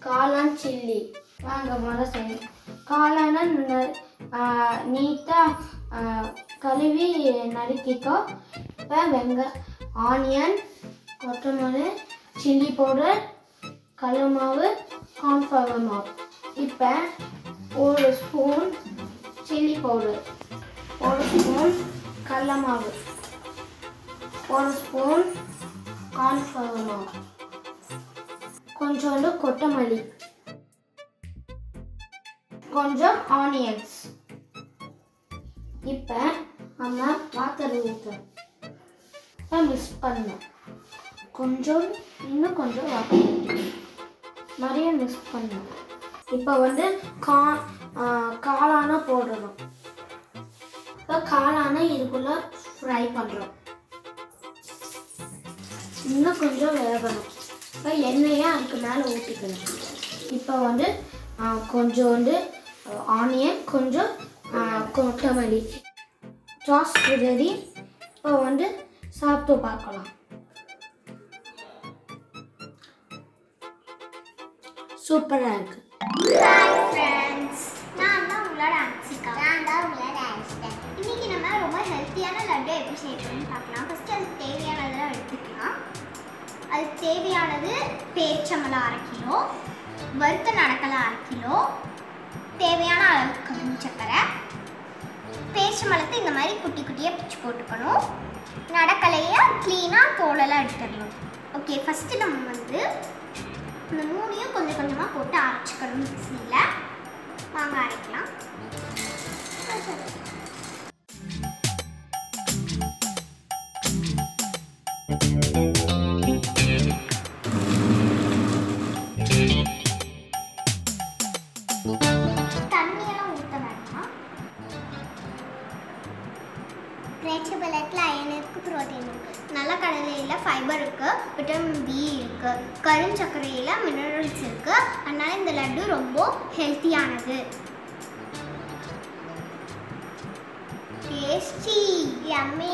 காளான் சில்லி. வாங்க முதல்ல செய்யணும். காளானை நீட்டாக கழுவி நறுக்கிக்கோ. இப்போ ஆனியன், கொத்தமல்லி, சில்லி பவுடர், கடலை மாவு, கார்ன்ஃப்ளவர் மாவு. இப்போ 1 ஸ்பூன் சில்லி பவுடர், 1 ஸ்பூன் கடலை மாவு, 1 ஸ்பூன் கார்ன்ஃப்ளவர் மாவு, கொஞ்சோண்டு கொத்தமல்லி, கொஞ்சம் ஆனியன்ஸ். இப்போ நம்ம வாட்டர் ஊற்றணும். இப்போ மிக்ஸ் பண்ணணும். இன்னும் கொஞ்சம் வாட்டர் ஊற்றணும். நிறைய மிக்ஸ் பண்ணணும். இப்போ காளானை போடணும். இப்போ காளானை இதுக்குள்ளே ஃப்ரை பண்ணுறோம். இன்னும் கொஞ்சம் வேகணும். இப்போ எண்ணெயை அதுக்கு மேலே ஊற்றிக்கணும். இப்போ கொஞ்சோண்டு ஆனியன், கொஞ்சம் கொத்தமல்லி. Sauce ready. இப்போ சாப்பிட்டு பார்க்கலாம். சூப்பராக இருக்கு. ஹாய் ஃப்ரெண்ட்ஸ், நான் தான் உங்களோட அன்சிகா. நான் தான் உங்களோட ஆஷ்டன். இன்னைக்கு நம்ம ரொம்ப ஹெல்த்தியான லட்டு எப்படி செய்யணும்னு பார்க்கலாம். ஃபர்ஸ்ட் அதுக்கு தேவையானதெல்லாம் எடுத்துக்கலாம். அதுக்கு தேவையானது பேரிச்சம்பழம் 1/2 கிலோ, வறுத்த நடக்கலை 1/2 கிலோ, தேவையான அளவுக்கு கரும் சக்கரை. பேரிச்சம்பழத்தை இந்த மாதிரி குட்டி குட்டியாக பிச்சு போட்டுக்கணும். நடக்கலையை க்ளீனாக தோலெல்லாம் எடுத்துடணும். ஓகே, ஃபஸ்ட்டு நம்ம இந்த 3ஐயும் கொஞ்சம் கொஞ்சமாக போட்டு அரைச்சிக்கணும் மிக்ஸியில். வாங்க அரைக்கலாம். தண்ணியெல்லாம் ஊற்ற வேண்டாம். பேரிச்சம்பழத்தில் அயன் இருக்குது, ப்ரோட்டீன் இருக்குது. நிலக்கடலையில் ஃபைபர் இருக்குது, விட்டமின் பி இருக்குது, கருஞ்சக்கரையில் மினரல்ஸ் இருக்குது. அதனால் இந்த லட்டு ரொம்ப ஹெல்த்தியானது. Tasty, yummy.